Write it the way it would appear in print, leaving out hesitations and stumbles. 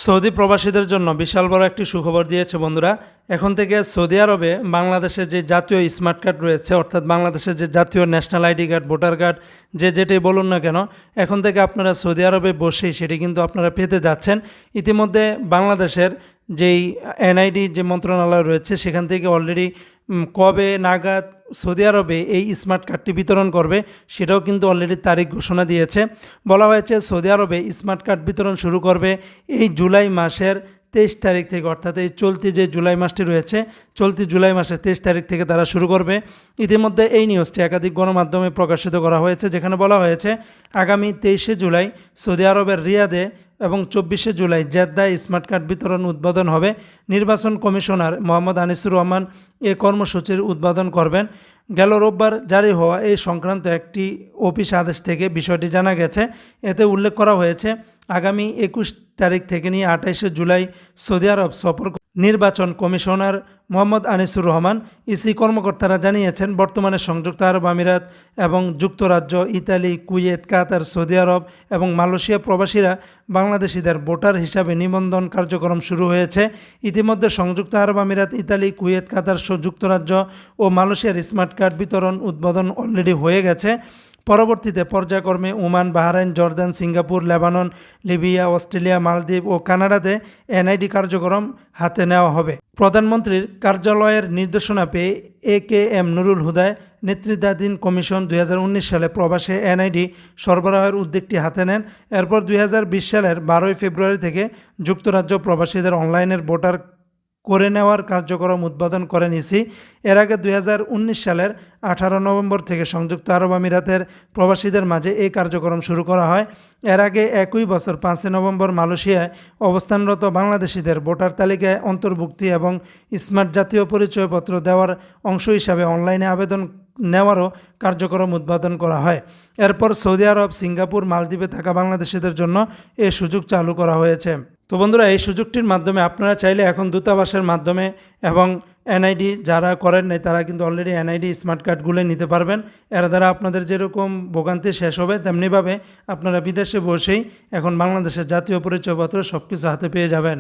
Saudi প্রবাসীদের জন্য বিশাল বড় একটি সুখবর দিয়েছে বন্ধুরা। এখন থেকে সৌদি আরবে বাংলাদেশের যে জাতীয় স্মার্ট কার্ড রয়েছে, অর্থাৎ বাংলাদেশের যে জাতীয় national ID card, voter card, যেটাই বলুন না কেন, এখন থেকে আপনারা সৌদি আরবে বসেই সেটি কিন্তু আপনারা পেতে যাচ্ছেন। ইতিমধ্যে বাংলাদেশের যেই এনআইডি যে মন্ত্রণালয় রয়েছে সেখান থেকে অলরেডি কবে নাগাদ সৌদি আরবে এই স্মার্ট কার্ডটি বিতরণ করবে সেটাও কিন্তু অলরেডি তারিখ ঘোষণা দিয়েছে। বলা হয়েছে সৌদি আরবে স্মার্ট কার্ড বিতরণ শুরু করবে এই জুলাই মাসের 23 তারিখ থেকে, অর্থাৎ এই চলতি যে জুলাই মাসটি রয়েছে, চলতি জুলাই মাসের 23 তারিখ থেকে তারা শুরু করবে। ইতিমধ্যে এই নিউজটি একাধিক গণমাধ্যমে প্রকাশিত করা হয়েছে, যেখানে বলা হয়েছে আগামী 23শে জুলাই সৌদি আরবের রিয়াদে এবং 24শে জুলাই জেদ্দায় স্মার্ট কার্ড বিতরণ উদ্বোধন হবে। নির্বাচন কমিশনার মোহাম্মদ আনিসুর রহমান এ কর্মসূচির উদ্বোধন করবেন। গেল রোববার জারি হওয়া এই সংক্রান্ত একটি অফিস আদেশ থেকে বিষয়টি জানা গেছে। এতে উল্লেখ করা হয়েছে আগামী 21 তারিখ থেকে নিয়ে 28শে জুলাই সৌদি আরব সফর নির্বাচন কমিশনার মোহাম্মদ আনিসুর রহমান। ইসি কর্মকর্তারা জানিয়েছেন বর্তমানে সংযুক্ত আরব আমিরাত এবং যুক্তরাজ্য, ইতালি, কুয়েত, কাতার, সৌদি আরব এবং মালয়েশিয়া প্রবাসীরা বাংলাদেশিদের ভোটার হিসাবে নিবন্ধন কার্যক্রম শুরু হয়েছে। ইতিমধ্যে সংযুক্ত আরব আমিরাত, ইতালি, কুয়েত, কাতার, যুক্তরাজ্য ও মালয়েশিয়ার স্মার্ট কার্ড বিতরণ উদ্বোধন অলরেডি হয়ে গেছে। পরবর্তীতে পর্যায়ক্রমে Oman, Bahrain, Jordan, Singapore, Lebanon, Libya, Australia, মালদ্বীপ ও কানাডাতে এনআইডি কার্যক্রম হাতে নেওয়া হবে। প্রধানমন্ত্রীর কার্যালয়ের নির্দেশনা পেয়ে AKM নুরুল হুদায় নেতৃত্বাধীন কমিশন 2019 সালে প্রবাসে এনআইডি সরবরাহের উদ্যোগটি হাতে নেন। এরপর 2020 সালের 12 ফেব্রুয়ারি থেকে যুক্তরাজ্য প্রবাসীদের অনলাইনের ভোটার করে নেওয়ার কার্যক্রম উদ্বোধন করেন ইসি। এর আগে 2019 সালের 18 নভেম্বর থেকে সংযুক্ত আরব আমিরাতের প্রবাসীদের মাঝে এই কার্যক্রম শুরু করা হয়। এর আগে একই বছর 5 নভেম্বর মালয়েশিয়ায় অবস্থানরত বাংলাদেশিদের ভোটার তালিকায় অন্তর্ভুক্তি এবং স্মার্ট জাতীয় পরিচয়পত্র দেওয়ার অংশ হিসাবে অনলাইনে আবেদন নেওয়ারও কার্যক্রম উদ্বোধন করা হয়। এরপর সৌদি আরব, সিঙ্গাপুর, মালদ্বীপে থাকা বাংলাদেশিদের জন্য এই সুযোগ চালু করা হয়েছে। তো বন্ধুরা, এই সুযোগটির মাধ্যমে আপনারা চাইলে এখন দূতাবাসের মাধ্যমে এবং এনআইডি যারা করেন নাই তারা কিন্তু অলরেডি এনআইডি স্মার্ট কার্ডগুলো নিতে পারবেন। এর দ্বারা আপনাদের যেরকম ভোগান্তি শেষ হবে, তেমনিভাবে আপনারা বিদেশে বসেই এখন বাংলাদেশের জাতীয় পরিচয়পত্র সব কিছু হাতে পেয়ে যাবেন।